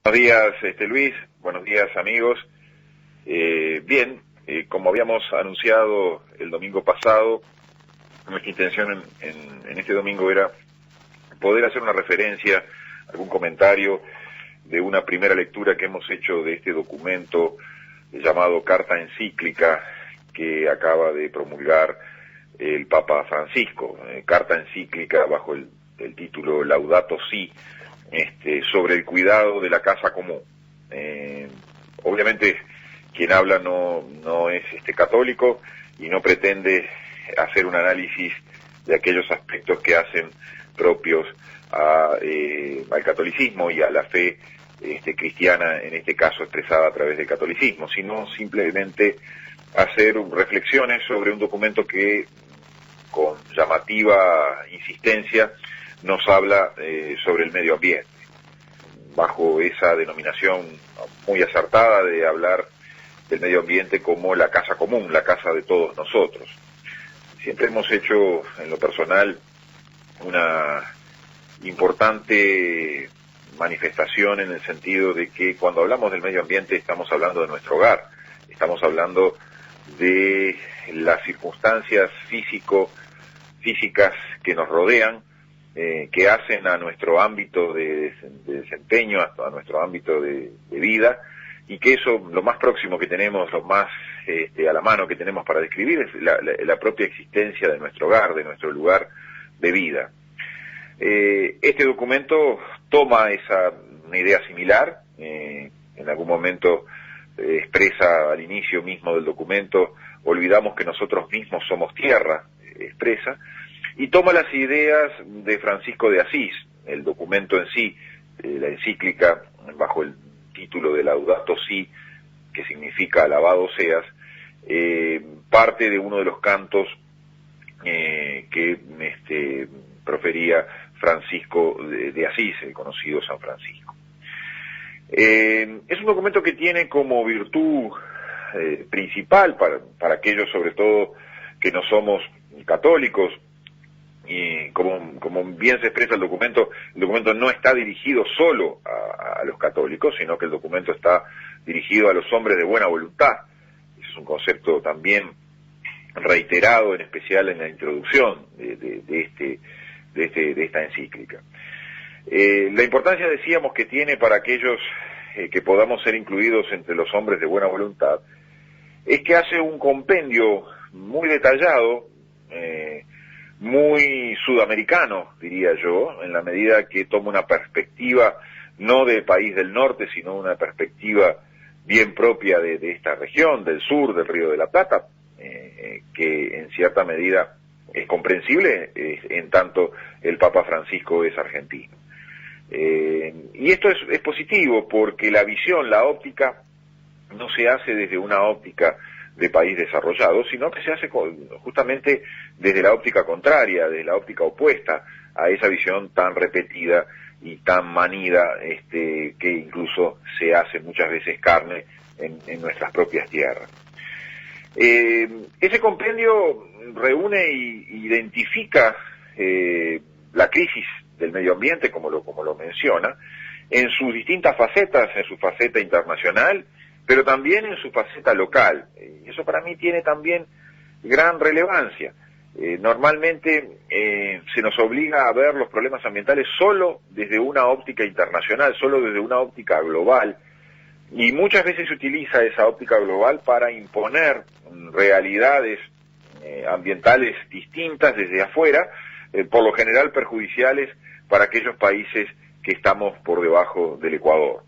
Buenos días, Luis. Buenos días, amigos. Bien, como habíamos anunciado el domingo pasado, nuestra intención en este domingo era poder hacer una referencia, algún comentario de una primera lectura que hemos hecho de este documento llamado Carta Encíclica que acaba de promulgar el Papa Francisco. Carta Encíclica bajo el título Laudato Si, sobre el cuidado de la casa común. Obviamente quien habla no es católico y no pretende hacer un análisis de aquellos aspectos que hacen propios al catolicismo y a la fe cristiana, en este caso expresada a través del catolicismo, sino simplemente hacer reflexiones sobre un documento que con llamativa insistencia nos habla sobre el medio ambiente, bajo esa denominación muy acertada de hablar del medio ambiente como la casa común, la casa de todos nosotros. Siempre hemos hecho, en lo personal, una importante manifestación en el sentido de que cuando hablamos del medio ambiente estamos hablando de nuestro hogar, estamos hablando de las circunstancias físicas que nos rodean, que hacen a nuestro ámbito de desempeño, a nuestro ámbito de vida, y que eso, lo más próximo que tenemos, lo más a la mano que tenemos para describir es la propia existencia de nuestro hogar, de nuestro lugar de vida. Este documento toma una idea similar, en algún momento expresa al inicio mismo del documento: olvidamos que nosotros mismos somos tierra, expresa, y toma las ideas de Francisco de Asís. El documento en sí, la encíclica, bajo el título de Laudato Si, que significa alabado seas, parte de uno de los cantos que profería Francisco de Asís, el conocido San Francisco. Es un documento que tiene como virtud principal para aquellos, sobre todo, que no somos católicos, y como bien se expresa el documento no está dirigido solo a los católicos, sino que el documento está dirigido a los hombres de buena voluntad. Es un concepto también reiterado, en especial en la introducción de esta encíclica. La importancia, decíamos, que tiene para aquellos que podamos ser incluidos entre los hombres de buena voluntad es que hace un compendio muy detallado, muy sudamericano, diría yo, en la medida que toma una perspectiva no de país del norte, sino una perspectiva bien propia de esta región, del sur, del Río de la Plata, que en cierta medida es comprensible, en tanto el Papa Francisco es argentino. Y esto es positivo, porque la visión, la óptica, no se hace desde una óptica de país desarrollado, sino que se hace justamente desde la óptica contraria, desde la óptica opuesta a esa visión tan repetida y tan manida, que incluso se hace muchas veces carne en nuestras propias tierras. Ese compendio reúne e identifica la crisis del medio ambiente, como lo menciona, en sus distintas facetas, en su faceta internacional, pero también en su faceta local. Y eso para mí tiene también gran relevancia. Normalmente se nos obliga a ver los problemas ambientales solo desde una óptica internacional, solo desde una óptica global, y muchas veces se utiliza esa óptica global para imponer realidades ambientales distintas desde afuera, por lo general perjudiciales para aquellos países que estamos por debajo del Ecuador.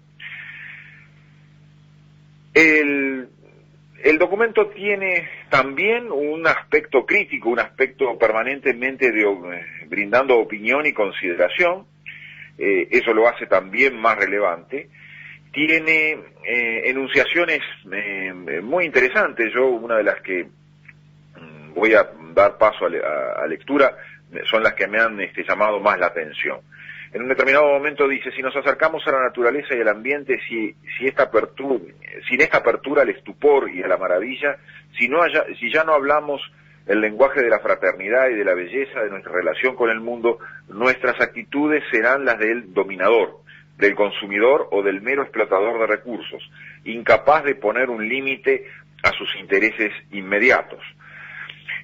El documento tiene también un aspecto crítico, un aspecto permanentemente brindando opinión y consideración. Eso lo hace también más relevante. Tiene enunciaciones muy interesantes. Yo, una de las que voy a dar paso a lectura, son las que me han llamado más la atención. En un determinado momento dice: si nos acercamos a la naturaleza y al ambiente, sin esta apertura al estupor y a la maravilla, si ya no hablamos el lenguaje de la fraternidad y de la belleza de nuestra relación con el mundo, nuestras actitudes serán las del dominador, del consumidor o del mero explotador de recursos, incapaz de poner un límite a sus intereses inmediatos.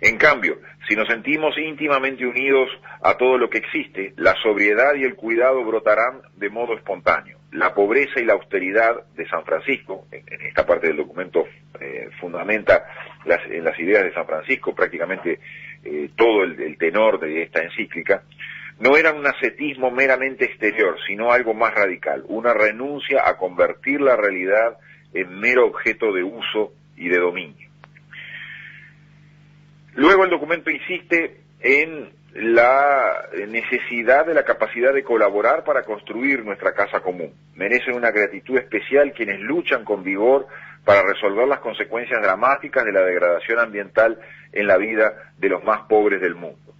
En cambio, si nos sentimos íntimamente unidos a todo lo que existe, la sobriedad y el cuidado brotarán de modo espontáneo. La pobreza y la austeridad de San Francisco, en esta parte del documento fundamenta las ideas de San Francisco, prácticamente todo el tenor de esta encíclica, no eran un ascetismo meramente exterior, sino algo más radical, una renuncia a convertir la realidad en mero objeto de uso y de dominio. Luego el documento insiste en la necesidad de la capacidad de colaborar para construir nuestra casa común. Merecen una gratitud especial quienes luchan con vigor para resolver las consecuencias dramáticas de la degradación ambiental en la vida de los más pobres del mundo.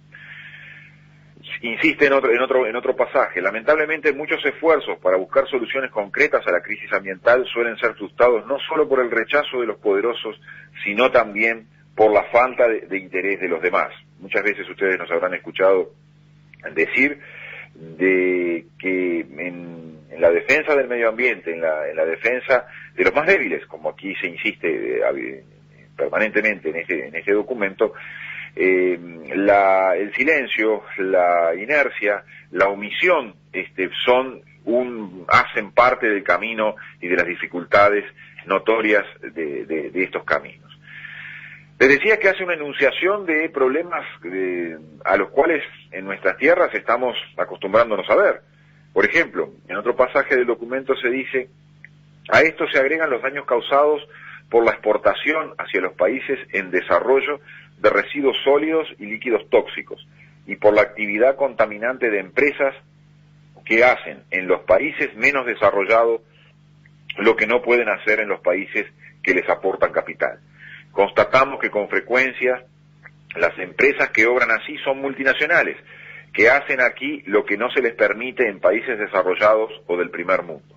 Insiste en otro pasaje. Lamentablemente muchos esfuerzos para buscar soluciones concretas a la crisis ambiental suelen ser frustrados no solo por el rechazo de los poderosos, sino también por la falta de interés de los demás. Muchas veces ustedes nos habrán escuchado decir de que en la defensa del medio ambiente, en la defensa de los más débiles, como aquí se insiste permanentemente en este documento, el silencio, la inercia, la omisión hacen parte del camino y de las dificultades notorias de estos caminos. Les decía que hace una enunciación de problemas a los cuales en nuestras tierras estamos acostumbrándonos a ver. Por ejemplo, en otro pasaje del documento se dice: a esto se agregan los daños causados por la exportación hacia los países en desarrollo de residuos sólidos y líquidos tóxicos, y por la actividad contaminante de empresas que hacen en los países menos desarrollados lo que no pueden hacer en los países que les aportan capital. Constatamos que con frecuencia las empresas que obran así son multinacionales, que hacen aquí lo que no se les permite en países desarrollados o del primer mundo.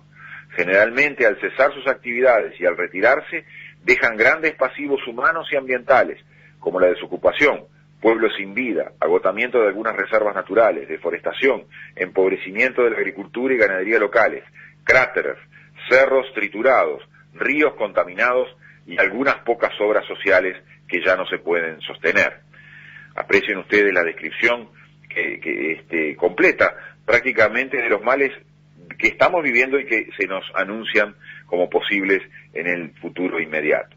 Generalmente, al cesar sus actividades y al retirarse, dejan grandes pasivos humanos y ambientales, como la desocupación, pueblos sin vida, agotamiento de algunas reservas naturales, deforestación, empobrecimiento de la agricultura y ganadería locales, cráteres, cerros triturados, ríos contaminados y algunas pocas obras sociales que ya no se pueden sostener. Aprecien ustedes la descripción que completa prácticamente de los males que estamos viviendo y que se nos anuncian como posibles en el futuro inmediato.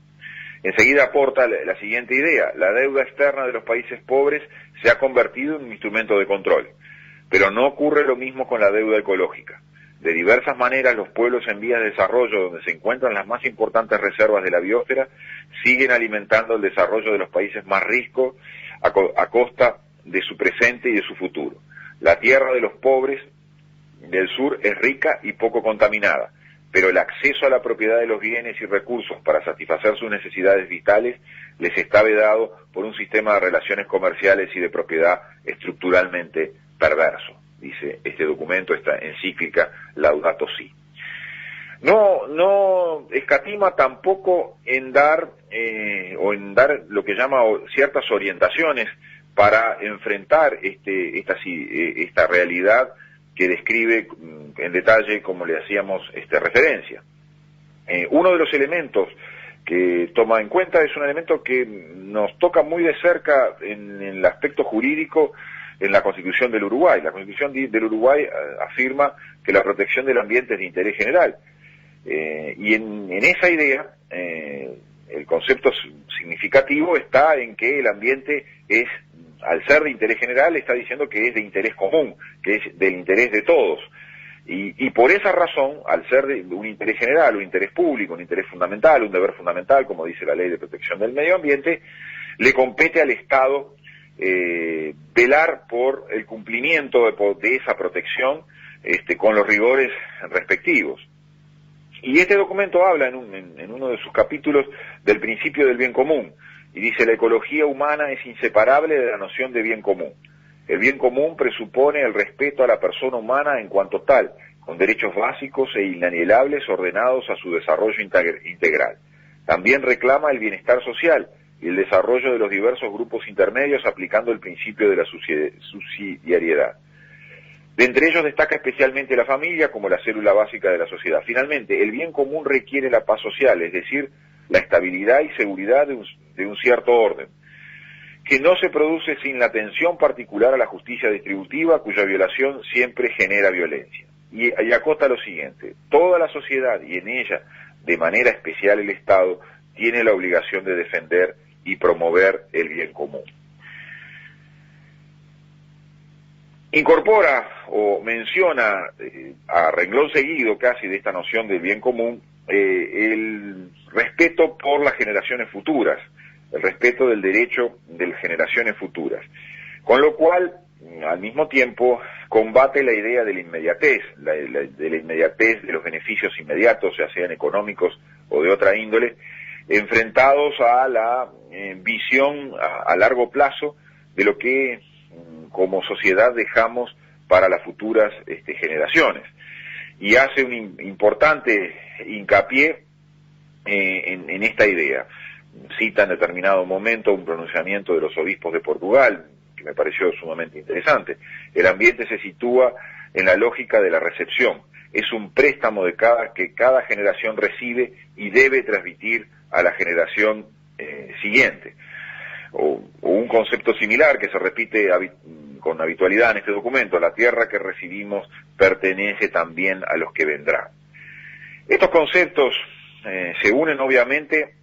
Enseguida aporta la siguiente idea: la deuda externa de los países pobres se ha convertido en un instrumento de control, pero no ocurre lo mismo con la deuda ecológica. De diversas maneras, los pueblos en vías de desarrollo, donde se encuentran las más importantes reservas de la biosfera, siguen alimentando el desarrollo de los países más ricos a costa de su presente y de su futuro. La tierra de los pobres del sur es rica y poco contaminada, pero el acceso a la propiedad de los bienes y recursos para satisfacer sus necesidades vitales les está vedado por un sistema de relaciones comerciales y de propiedad estructuralmente perverso, dice este documento, esta encíclica Laudato Si. No escatima tampoco en dar lo que llama ciertas orientaciones para enfrentar esta realidad que describe en detalle, como le hacíamos referencia. Uno de los elementos que toma en cuenta es un elemento que nos toca muy de cerca en el aspecto jurídico en la Constitución del Uruguay. La Constitución del Uruguay afirma que la protección del ambiente es de interés general. Y en esa idea, el concepto significativo está en que el ambiente es, al ser de interés general, está diciendo que es de interés común, que es del interés de todos. Y por esa razón, al ser de un interés general, un interés público, un interés fundamental, un deber fundamental, como dice la Ley de Protección del Medio Ambiente, le compete al Estado velar por el cumplimiento de esa protección con los rigores respectivos. Y este documento habla en uno de sus capítulos del principio del bien común, y dice: la ecología humana es inseparable de la noción de bien común. El bien común presupone el respeto a la persona humana en cuanto tal, con derechos básicos e inalienables ordenados a su desarrollo integral. También reclama el bienestar social y el desarrollo de los diversos grupos intermedios aplicando el principio de la subsidiariedad. De entre ellos destaca especialmente la familia como la célula básica de la sociedad. Finalmente, el bien común requiere la paz social, es decir, la estabilidad y seguridad de un cierto orden, que no se produce sin la atención particular a la justicia distributiva, cuya violación siempre genera violencia. Y acota lo siguiente: toda la sociedad, y en ella de manera especial el Estado, tiene la obligación de defender y promover el bien común. Incorpora o menciona a renglón seguido casi de esta noción del bien común el respeto por las generaciones futuras, el respeto del derecho de las generaciones futuras, con lo cual al mismo tiempo combate la idea de la inmediatez, de la inmediatez de los beneficios inmediatos, ya sean económicos o de otra índole, enfrentados a la visión a largo plazo de lo que como sociedad dejamos para las futuras generaciones. Y hace un importante hincapié en esta idea. Cita en determinado momento un pronunciamiento de los obispos de Portugal, que me pareció sumamente interesante. El ambiente se sitúa en la lógica de la recepción. Es un préstamo que cada generación recibe y debe transmitir a la generación siguiente. O un concepto similar que se repite con habitualidad en este documento: la tierra que recibimos pertenece también a los que vendrán. Estos conceptos se unen obviamente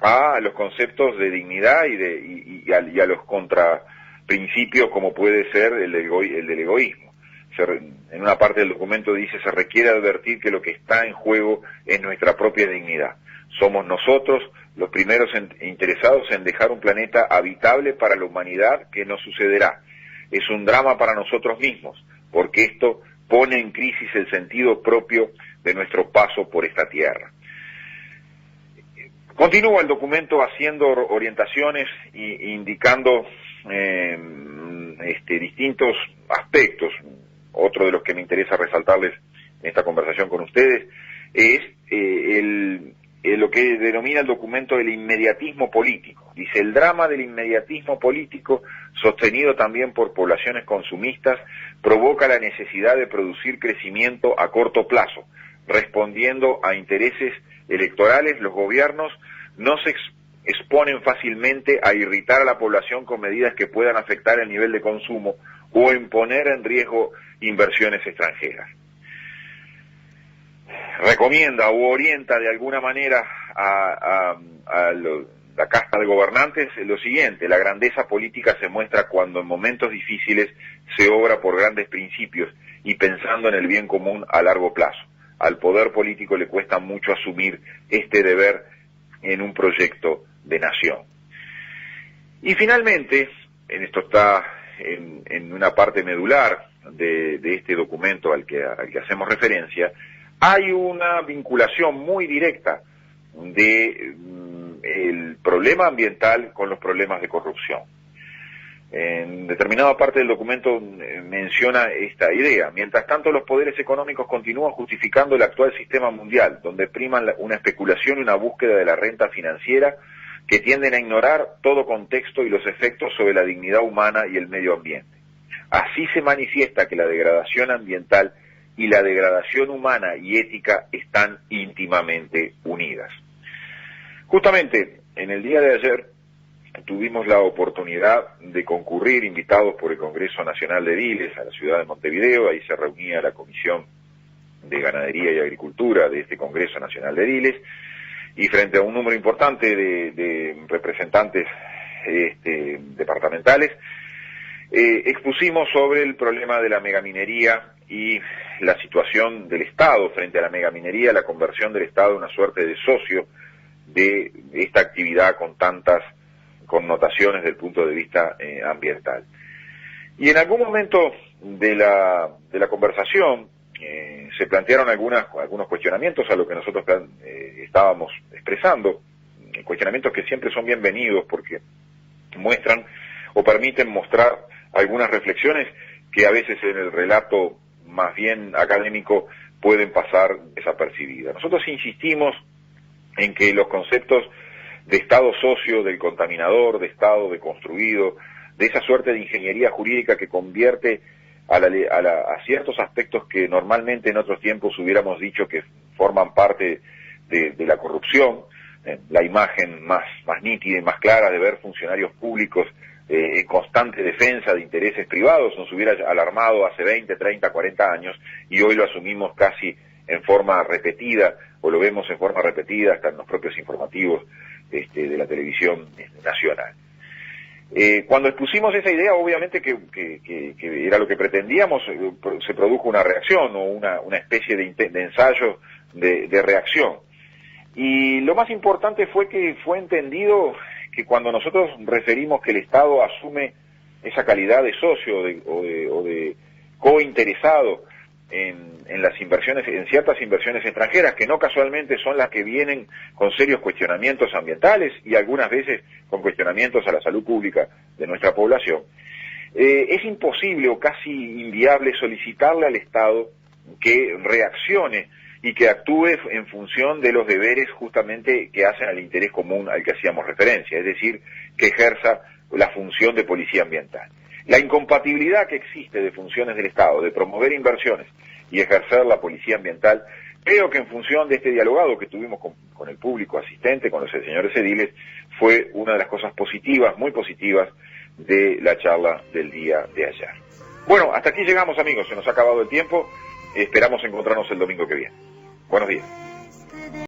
a los conceptos de dignidad y a los contraprincipios como puede ser el del egoísmo. En una parte del documento dice: se requiere advertir que lo que está en juego es nuestra propia dignidad. Somos nosotros los primeros interesados en dejar un planeta habitable para la humanidad que nos sucederá. Es un drama para nosotros mismos, porque esto pone en crisis el sentido propio de nuestro paso por esta tierra. Continúa el documento haciendo orientaciones e indicando distintos aspectos. Otro de los que me interesa resaltarles en esta conversación con ustedes es lo que denomina el documento el inmediatismo político. Dice: el drama del inmediatismo político, sostenido también por poblaciones consumistas, provoca la necesidad de producir crecimiento a corto plazo. Respondiendo a intereses electorales, los gobiernos no se exponen fácilmente a irritar a la población con medidas que puedan afectar el nivel de consumo o imponer en riesgo inversiones extranjeras. Recomienda u orienta de alguna manera a la casta de gobernantes lo siguiente: la grandeza política se muestra cuando en momentos difíciles se obra por grandes principios y pensando en el bien común a largo plazo. Al poder político le cuesta mucho asumir este deber en un proyecto de nación. Y finalmente, en esto está en una parte medular de este documento al que hacemos referencia, hay una vinculación muy directa de el problema ambiental con los problemas de corrupción. En determinada parte del documento menciona esta idea: mientras tanto los poderes económicos continúan justificando el actual sistema mundial, donde priman una especulación y una búsqueda de la renta financiera que tienden a ignorar todo contexto y los efectos sobre la dignidad humana y el medio ambiente. Así se manifiesta que la degradación ambiental y la degradación humana y ética están íntimamente unidas. Justamente en el día de ayer tuvimos la oportunidad de concurrir, invitados por el Congreso Nacional de Ediles, a la ciudad de Montevideo. Ahí se reunía la Comisión de Ganadería y Agricultura de este Congreso Nacional de Ediles, y frente a un número importante de representantes departamentales, expusimos sobre el problema de la megaminería y la situación del Estado frente a la megaminería, la conversión del Estado en una suerte de socio de esta actividad con tantas connotaciones desde el punto de vista ambiental. Y en algún momento de la conversación se plantearon algunos cuestionamientos a lo que nosotros estábamos expresando, cuestionamientos que siempre son bienvenidos porque muestran o permiten mostrar algunas reflexiones que a veces en el relato más bien académico pueden pasar desapercibidas. Nosotros insistimos en que los conceptos de Estado socio, del contaminador, de Estado deconstruido, de esa suerte de ingeniería jurídica que convierte a ciertos aspectos que normalmente en otros tiempos hubiéramos dicho que forman parte de la corrupción, la imagen más nítida y más clara de ver funcionarios públicos en constante defensa de intereses privados nos hubiera alarmado hace 20, 30, 40 años, y hoy lo asumimos casi en forma repetida, o lo vemos en forma repetida hasta en los propios informativos de la televisión nacional. Cuando expusimos esa idea, obviamente que era lo que pretendíamos, se produjo una reacción o una especie de ensayo de reacción. Y lo más importante fue que fue entendido que cuando nosotros referimos que el Estado asume esa calidad de socio o de cointeresado en las inversiones, en ciertas inversiones extranjeras, que no casualmente son las que vienen con serios cuestionamientos ambientales y algunas veces con cuestionamientos a la salud pública de nuestra población, es imposible o casi inviable solicitarle al Estado que reaccione y que actúe en función de los deberes justamente que hacen al interés común al que hacíamos referencia, es decir, que ejerza la función de policía ambiental. La incompatibilidad que existe de funciones del Estado, de promover inversiones y ejercer la policía ambiental, creo que en función de este dialogado que tuvimos con el público asistente, con los señores ediles, fue una de las cosas positivas, muy positivas, de la charla del día de ayer. Bueno, hasta aquí llegamos, amigos, se nos ha acabado el tiempo, esperamos encontrarnos el domingo que viene. Buenos días.